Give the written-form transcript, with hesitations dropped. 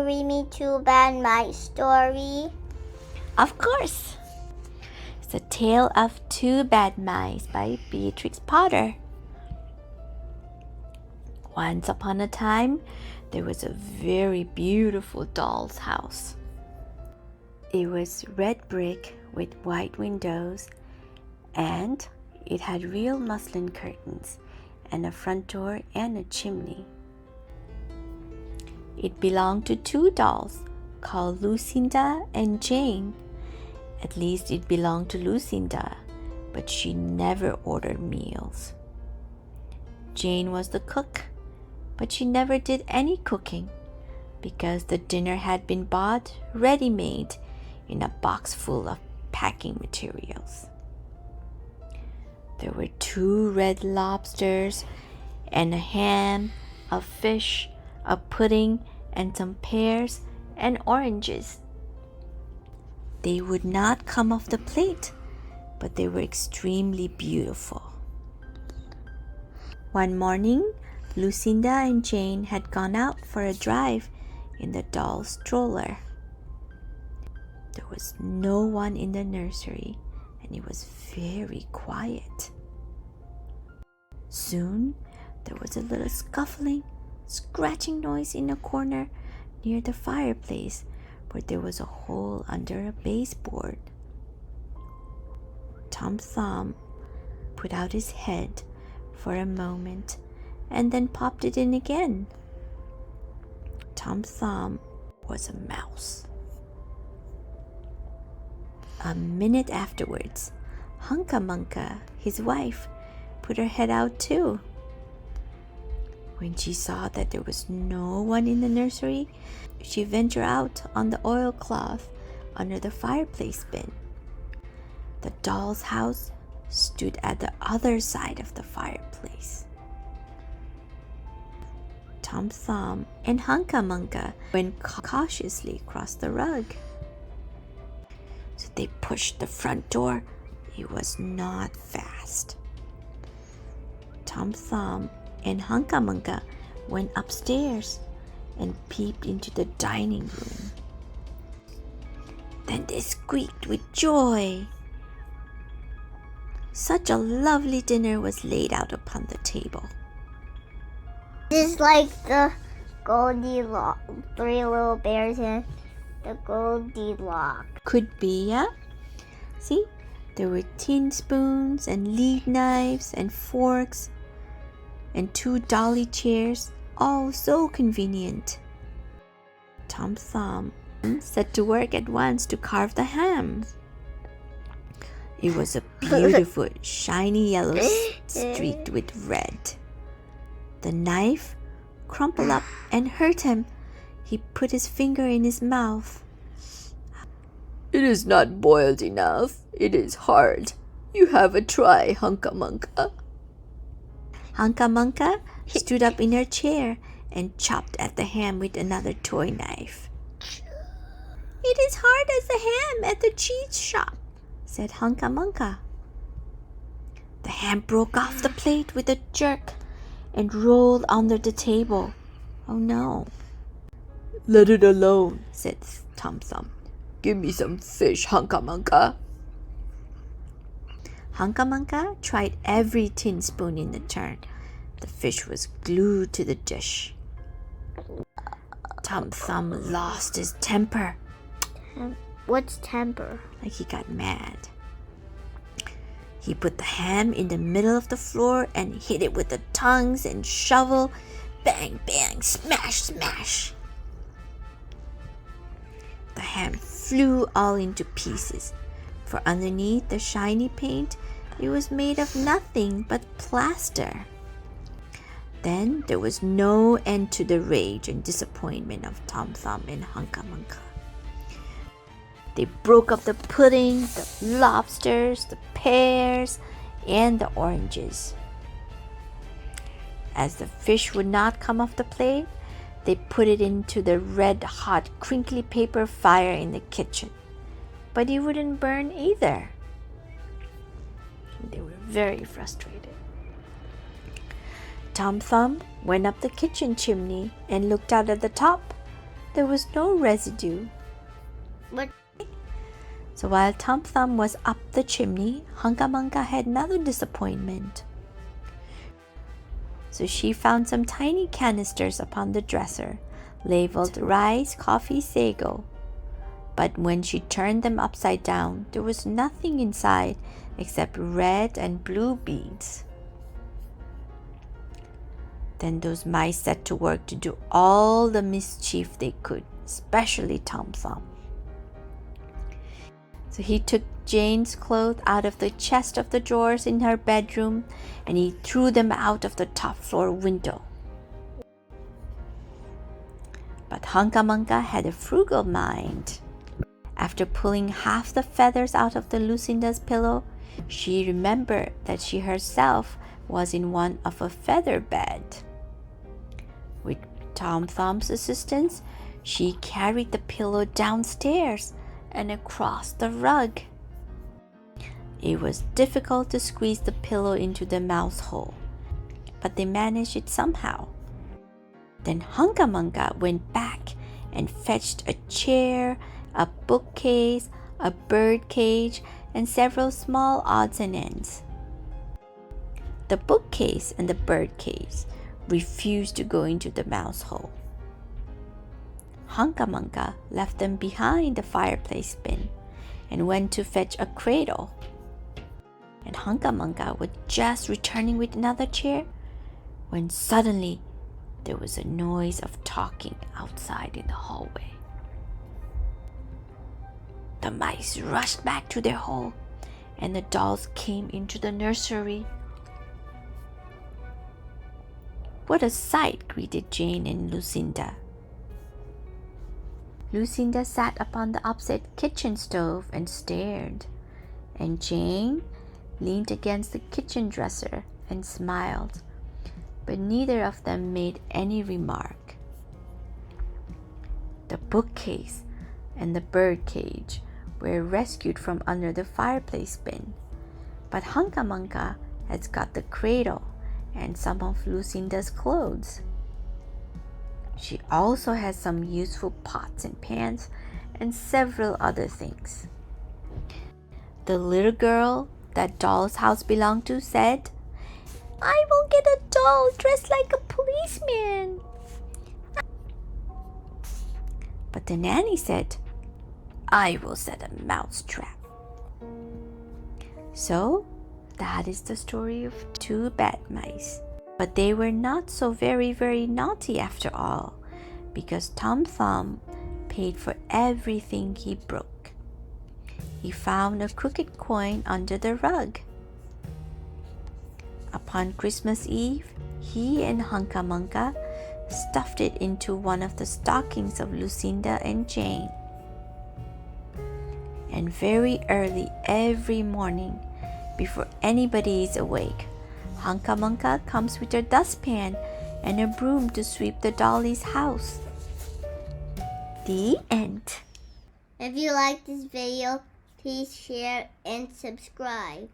Read me Two Bad Mice story? Of course! It's the Tale of Two Bad Mice by Beatrix Potter. Once upon a time, there was a very beautiful doll's house. It was red brick with white windows, and it had real muslin curtains and a front door and a chimney. It belonged to two dolls called Lucinda and Jane. At least it belonged to Lucinda, but she never ordered meals. Jane was the cook, but she never did any cooking because the dinner had been bought ready-made in a box full of packing materials. There were 2 red lobsters and a ham, a fish, a pudding, and some pears and oranges. They would not come off the plate, but they were extremely beautiful. One morning, Lucinda and Jane had gone out for a drive in the doll's stroller. There was no one in the nursery, and it was very quiet. Soon, there was a little scuffling, scratching noise in a corner near the fireplace where there was a hole under a baseboard. Tom Thumb put out his head for a moment and then popped it in again. Tom Thumb was a mouse. A minute afterwards, Hunca Munca, his wife, put her head out too. When she saw that there was no one in the nursery, she ventured out on the oilcloth under the fireplace bin. The doll's house stood at the other side of the fireplace. Tom Thumb and Hunca Munca went cautiously across the rug. So they pushed the front door. It was not fast. Tom Thumb and Hunca Munca went upstairs and peeped into the dining room. Then they squeaked with joy. Such a lovely dinner was laid out upon the table. This is like the Goldilocks, 3 little bears and the Goldilocks. Could be, yeah? See, there were tin spoons and lead knives and forks and 2 dolly chairs, all so convenient. Tom Thumb set to work at once to carve the ham. It was a beautiful, shiny yellow streaked with red. The knife crumpled up and hurt him. He put his finger in his mouth. It is not boiled enough. It is hard. You have a try, Hunca Munca. Hunca Munca stood up in her chair and chopped at the ham with another toy knife. It is hard as the ham at the cheese shop, said Hunca Munca. The ham broke off the plate with a jerk and rolled under the table. Oh no. Let it alone, said Tom Thumb. Give me some fish, Hunca Munca. Hunca Munca tried every tin spoon in the turn. The fish was glued to the dish. Tom Thumb lost his temper. What's temper? Like he got mad. He put the ham in the middle of the floor and hit it with the tongs and shovel. Bang, bang, smash, smash. The ham flew all into pieces, for underneath the shiny paint, it was made of nothing but plaster. Then there was no end to the rage and disappointment of Tom Thumb and Hunca Munca. They broke up the pudding, the lobsters, the pears, and the oranges. As the fish would not come off the plate, they put it into the red-hot crinkly paper fire in the kitchen. But it wouldn't burn either. They were very frustrated. Tom Thumb went up the kitchen chimney and looked out at the top. there was no residue. But So while Thumb was up the chimney, Hunca Munca had another disappointment. So she found some tiny canisters upon the dresser, labeled rice, coffee, sago. But when she turned them upside down, there was nothing inside except red and blue beads. Then those mice set to work to do all the mischief they could, especially Thumb. So he took Jane's clothes out of the chest of the drawers in her bedroom and he threw them out of the top floor window. But Hunca Munca had a frugal mind. After pulling half the feathers out of the Lucinda's pillow, she remembered that she herself was in one of a feather bed. With Thumb's assistance, she carried the pillow downstairs and across the rug. It was difficult to squeeze the pillow into the mouse hole, but they managed it somehow. Then Hunca Munca went back and fetched a chair, a bookcase, a bird cage, and several small odds and ends. The bookcase and the bird cage refused to go into the mouse hole. Hunca Munca left them behind the fireplace bin and went to fetch a cradle. And Hunca Munca was just returning with another chair when suddenly there was a noise of talking outside in the hallway. The mice rushed back to their hole and the dolls came into the nursery. What a sight greeted Jane and Lucinda. Lucinda sat upon the upset kitchen stove and stared, and Jane leaned against the kitchen dresser and smiled, but neither of them made any remark. The bookcase and the bird cage were rescued from under the fireplace bin, but Hunca Munca has got the cradle and some of Lucinda's clothes. She also has some useful pots and pans and several other things. The little girl that doll's house belonged to said, "I will get a doll dressed like a policeman." But the nanny said, "I will set a mouse trap." So that is the story of two bad mice. But they were not so very, very naughty after all, because Thumb paid for everything he broke. He found a crooked coin under the rug. Upon Christmas Eve, he and Hunca Munca stuffed it into one of the stockings of Lucinda and Jane. And very early every morning, before anybody is awake, Hunca Munca comes with her dustpan and a broom to sweep the dolly's house. The end. if you like this video, please share and subscribe.